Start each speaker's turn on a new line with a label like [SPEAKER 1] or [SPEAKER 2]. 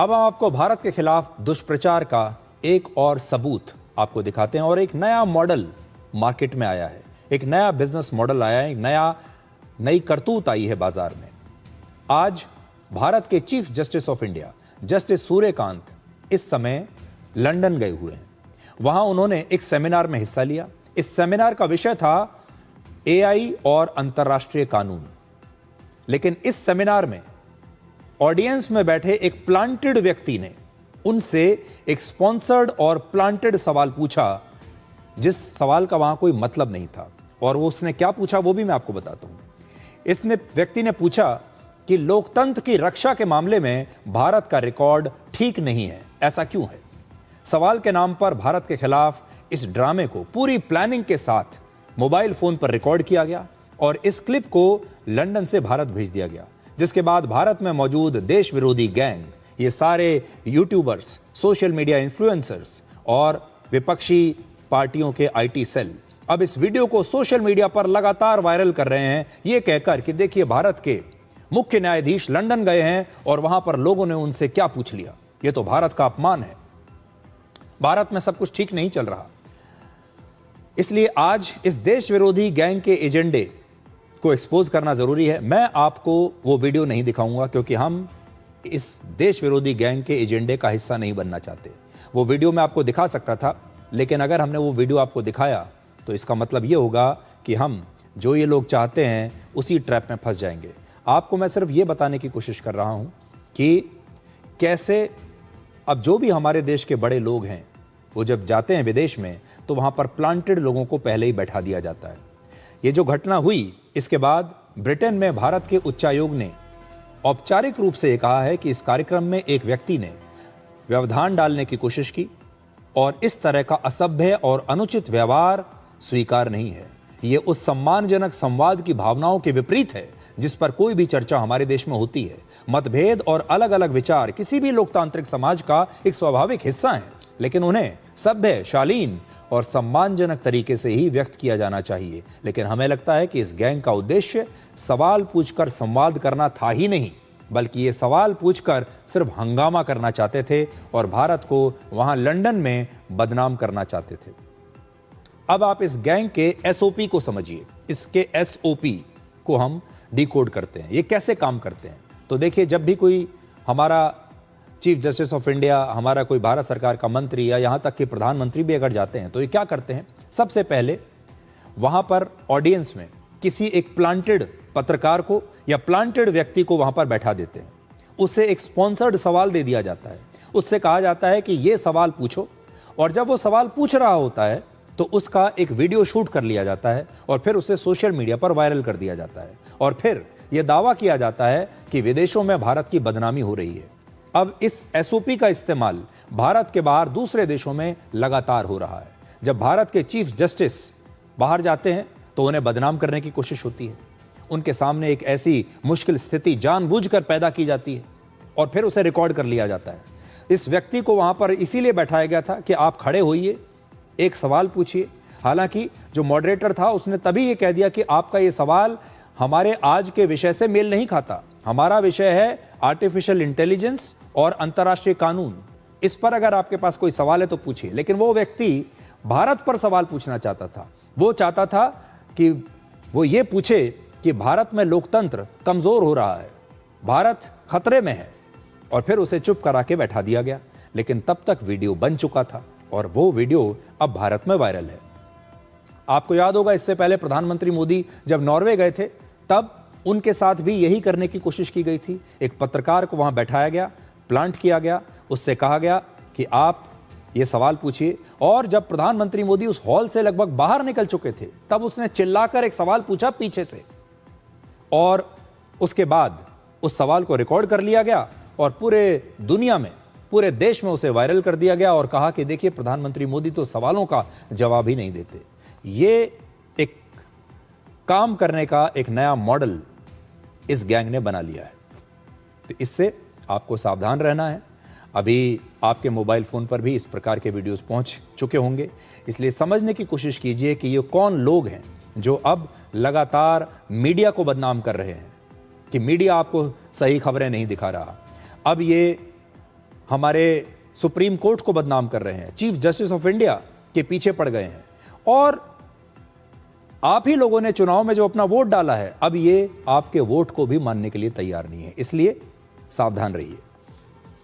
[SPEAKER 1] अब हम आपको भारत के खिलाफ दुष्प्रचार का एक और सबूत आपको दिखाते हैं और एक नया मॉडल मार्केट में आया है, एक नया बिजनेस मॉडल आया है, नई करतूत आई है बाजार में। आज भारत के chief justice of India justice Suryakant इस समय लंदन गए हुए हैं। वहां उन्होंने एक सेमिनार में हिस्सा लिया। इस सेमिनार का विषय था एआई और अंतर्राष्ट्रीय कानून। लेकिन इस सेमिनार में ऑडियंस में बैठे एक प्लांटेड व्यक्ति ने उनसे एक स्पॉन्सर्ड और प्लांटेड सवाल पूछा, जिस सवाल का वहां कोई मतलब नहीं था। और वो उसने क्या पूछा वो भी मैं आपको बताता हूं। इसने व्यक्ति ने पूछा कि लोकतंत्र की रक्षा के मामले में भारत का रिकॉर्ड ठीक नहीं है, ऐसा क्यों है? सवाल के नाम पर भारत के खिलाफ इस ड्रामे को पूरी प्लानिंग के साथ मोबाइल फोन पर रिकॉर्ड किया गया और इस क्लिप को लंदन से भारत भेज दिया गया, जिसके बाद भारत में मौजूद देश विरोधी गैंग, ये सारे यूट्यूबर्स, सोशल मीडिया इन्फ्लुएंसर्स और विपक्षी पार्टियों के आईटी सेल अब इस वीडियो को सोशल मीडिया पर लगातार वायरल कर रहे हैं, ये कहकर कि देखिए भारत के मुख्य न्यायाधीश लंदन गए हैं और वहां पर लोगों ने उनसे क्या पूछ लिया। ये तो भारत का अपमान है, भारत में सब कुछ ठीक नहीं चल रहा। इसलिए आज इस देश विरोधी गैंग के एजेंडे को एक्सपोज करना जरूरी है। मैं आपको वो वीडियो नहीं दिखाऊंगा क्योंकि हम इस देश विरोधी गैंग के एजेंडे का हिस्सा नहीं बनना चाहते। वो वीडियो मैं आपको दिखा सकता था, लेकिन अगर हमने वो वीडियो आपको दिखाया तो इसका मतलब ये होगा कि हम जो ये लोग चाहते हैं उसी ट्रैप में फंस जाएंगे। आपको मैं सिर्फ ये बताने की कोशिश कर रहा हूं कि कैसे अब जो भी हमारे देश के बड़े लोग हैं वो जब जाते हैं विदेश में तो वहां पर प्लांटेड लोगों को पहले ही बैठा दिया जाता है। ये जो घटना हुई इसके बाद ब्रिटेन में भारत के उच्चायोग ने औपचारिक रूप से कहा है कि इस कार्यक्रम में एक व्यक्ति ने व्यवधान डालने की कोशिश की और इस तरह का असभ्य और अनुचित व्यवहार स्वीकार नहीं है। ये उस सम्मानजनक संवाद की भावनाओं के विपरीत है जिस पर कोई भी चर्चा हमारे देश में होती है। मतभेद और अलग अलग विचार किसी भी लोकतांत्रिक समाज का एक स्वाभाविक हिस्सा है, लेकिन उन्हें सभ्य, शालीन और सम्मानजनक तरीके से ही व्यक्त किया जाना चाहिए। लेकिन हमें लगता है कि इस गैंग का उद्देश्य सवाल पूछकर संवाद करना था ही नहीं, बल्कि ये सवाल पूछकर सिर्फ हंगामा करना चाहते थे और भारत को वहां लंदन में बदनाम करना चाहते थे। अब आप इस गैंग के एसओपी को समझिए। इसके एसओपी को हम डिकोड करते हैं, ये कैसे काम करते हैं। तो देखिए, जब भी कोई हमारा चीफ जस्टिस ऑफ इंडिया, हमारा कोई भारत सरकार का मंत्री या यहाँ तक कि प्रधानमंत्री भी अगर जाते हैं तो ये क्या करते हैं, सबसे पहले वहाँ पर ऑडियंस में किसी एक प्लांटेड पत्रकार को या प्लांटेड व्यक्ति को वहाँ पर बैठा देते हैं। उसे एक स्पॉन्सर्ड सवाल दे दिया जाता है, उससे कहा जाता है कि ये सवाल पूछो, और जब वो सवाल पूछ रहा होता है तो उसका एक वीडियो शूट कर लिया जाता है और फिर उसे सोशल मीडिया पर वायरल कर दिया जाता है और फिर यह दावा किया जाता है कि विदेशों में भारत की बदनामी हो रही है। अब इस एसओपी का इस्तेमाल भारत के बाहर दूसरे देशों में लगातार हो रहा है। जब भारत के चीफ जस्टिस बाहर जाते हैं तो उन्हें बदनाम करने की कोशिश होती है, उनके सामने एक ऐसी मुश्किल स्थिति जानबूझकर पैदा की जाती है और फिर उसे रिकॉर्ड कर लिया जाता है। इस व्यक्ति को वहां पर इसीलिए बैठाया गया था कि आप खड़े होइए, एक सवाल पूछिए। हालांकि जो मॉडरेटर था उसने तभी ये कह दिया कि आपका ये सवाल हमारे आज के विषय से मेल नहीं खाता, हमारा विषय है आर्टिफिशियल इंटेलिजेंस और अंतर्राष्ट्रीय कानून, इस पर अगर आपके पास कोई सवाल है तो पूछिए। लेकिन वो व्यक्ति भारत पर सवाल पूछना चाहता था। वो चाहता था कि वो ये पूछे कि भारत में लोकतंत्र कमजोर हो रहा है, भारत खतरे में है, और फिर उसे चुप करा के बैठा दिया गया। लेकिन तब तक वीडियो बन चुका था और वो वीडियो अब भारत में वायरल है। आपको याद होगा, इससे पहले प्रधानमंत्री मोदी जब नॉर्वे गए थे तब उनके साथ भी यही करने की कोशिश की गई थी। एक पत्रकार को वहां बैठाया गया, प्लांट किया गया, उससे कहा गया कि आप ये सवाल पूछिए, और जब प्रधानमंत्री मोदी उस हॉल से लगभग बाहर निकल चुके थे तब उसने चिल्लाकर एक सवाल पूछा पीछे से, और उसके बाद उस सवाल को रिकॉर्ड कर लिया गया और पूरे दुनिया में, पूरे देश में उसे वायरल कर दिया गया और कहा कि देखिए प्रधानमंत्री मोदी तो सवालों का जवाब ही नहीं देते। ये एक काम करने का एक नया मॉडल इस गैंग ने बना लिया है। तो इससे आपको सावधान रहना है। अभी आपके मोबाइल फ़ोन पर भी इस प्रकार के वीडियोस पहुंच चुके होंगे, इसलिए समझने की कोशिश कीजिए कि ये कौन लोग हैं जो अब लगातार मीडिया को बदनाम कर रहे हैं कि मीडिया आपको सही खबरें नहीं दिखा रहा। अब ये हमारे सुप्रीम कोर्ट को बदनाम कर रहे हैं, चीफ जस्टिस ऑफ इंडिया के पीछे पड़ गए हैं, और आप ही लोगों ने चुनाव में जो अपना वोट डाला है, अब ये आपके वोट को भी मानने के लिए तैयार नहीं है। इसलिए सावधान रहिए।